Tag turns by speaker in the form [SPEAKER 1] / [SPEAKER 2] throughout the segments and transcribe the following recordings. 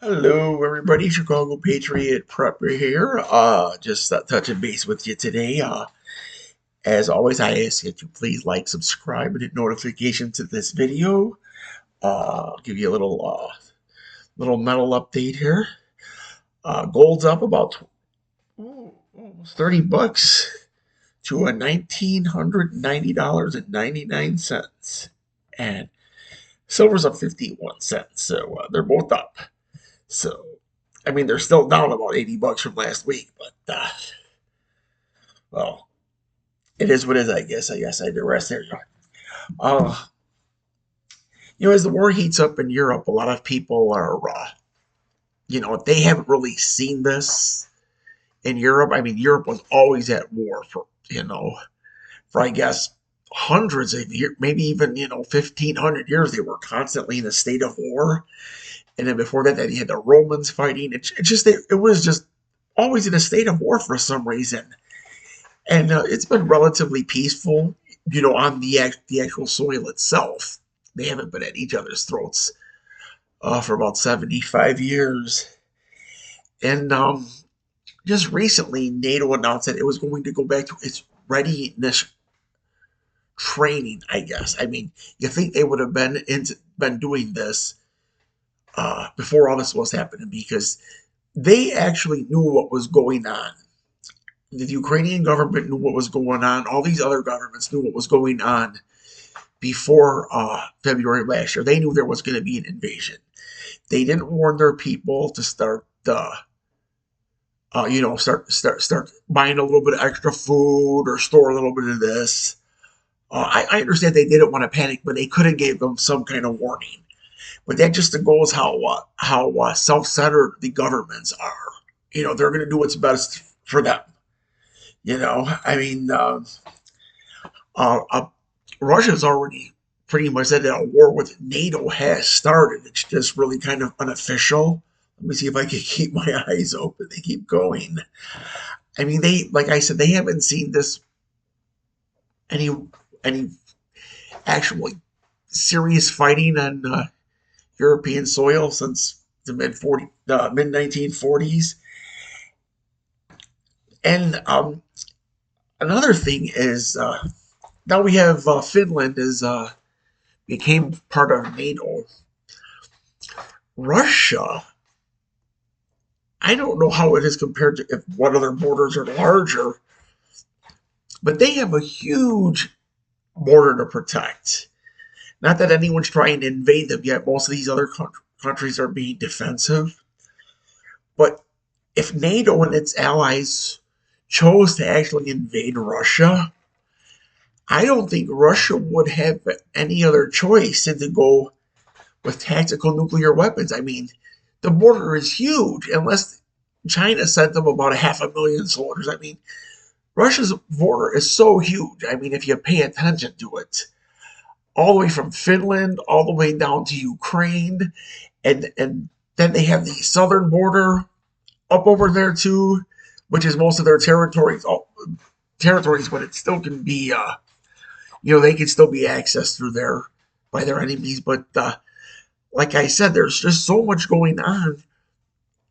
[SPEAKER 1] Hello, everybody. Chicago Patriot Prepper here. Just touching base with you today. As always, I ask that you please like, subscribe, and hit notification to this video. I'll give you a little metal update here. Gold's up about almost $30 to a $1,990.99, and silver's up 51 cents. So they're both up. So, I mean, they're still down about $80 from last week, but well, it is what it is. I guess I rest there. Uh, as the war heats up in Europe, a lot of people are, they haven't really seen this in Europe. I mean, Europe was always at war for I guess hundreds of years, maybe even 1,500 years. They were constantly in a state of war, and then before that, you had the Romans fighting. It was just always in a state of war for some reason. And it's been relatively peaceful, on the actual soil itself. They haven't been at each other's throats for about 75 years. And just recently, NATO announced that it was going to go back to its readiness training. I guess. I mean, you think they would have been doing this before all this was happening, because they actually knew what was going on. The Ukrainian government knew what was going on. All these other governments knew what was going on before February last year. They knew there was going to be an invasion. They didn't warn their people to start buying a little bit of extra food or store a little bit of this. I understand they didn't want to panic, but they could have gave them some kind of warning. But that just goes how self-centered the governments are. They're going to do what's best for them. I mean, uh, uh, Russia's already pretty much said that a war with NATO has started. It's just really kind of unofficial. Let me see if I can keep my eyes open. They keep going. I mean, like I said, they haven't seen this any any actual serious fighting on European soil since the mid 1940s. And another thing is now we have Finland is became part of NATO. Russia, I don't know how it is compared to if what other borders are larger, but they have a huge border to protect. Not that anyone's trying to invade them yet. Most of these other countries are being defensive. But if NATO and its allies chose to actually invade Russia, I don't think Russia would have any other choice than to go with tactical nuclear weapons. I mean, the border is huge, unless China sent them about 500,000 soldiers. I mean, Russia's border is so huge. I mean, if you pay attention to it, all the way from Finland, all the way down to Ukraine, and then they have the southern border up over there too, which is most of their territories, but it still can be, they can still be accessed through there by their enemies. But like I said, there's just so much going on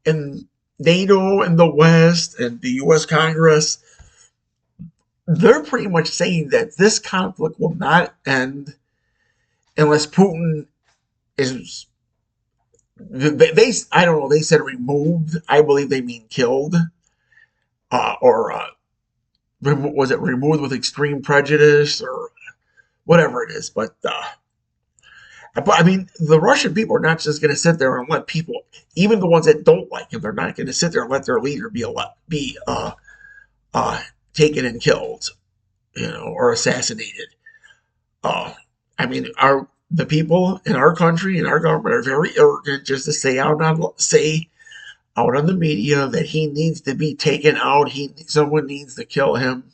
[SPEAKER 1] in NATO and the West and the U.S. Congress. They're pretty much saying that this conflict will not end unless Putin is, I don't know, they said removed. I believe they mean killed, or was it removed with extreme prejudice or whatever it is. But I mean, the Russian people are not just going to sit there and let people, even the ones that don't like him, they're not going to sit there and let their leader be taken and killed, or assassinated. I mean, the people in our country and our government are very arrogant just to say out on the media that he needs to be taken out. Someone needs to kill him.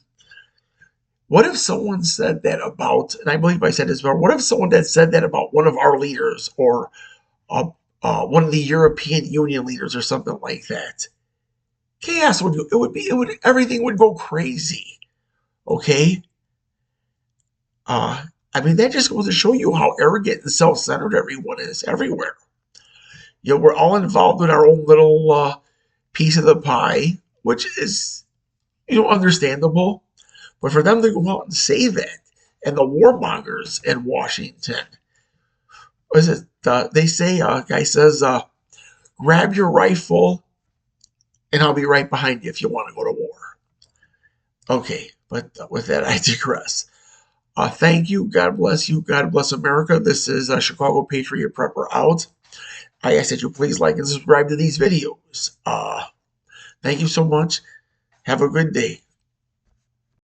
[SPEAKER 1] What if someone said that about, and I believe I said this before, what if someone had said that about one of our leaders, or one of the European Union leaders or something like that? Chaos everything would go crazy. Okay? I mean, that just goes to show you how arrogant and self-centered everyone is everywhere. You know, we're all involved in our own little piece of the pie, which is, you know, understandable. But for them to go out and say that, and the warmongers in Washington, what is it? They say, a guy says, grab your rifle and I'll be right behind you if you want to go to war. Okay, but with that, I digress. Thank you. God bless you. God bless America. This is Chicago Patriot Prepper out. I ask that you please like and subscribe to these videos. Thank you so much. Have a good day.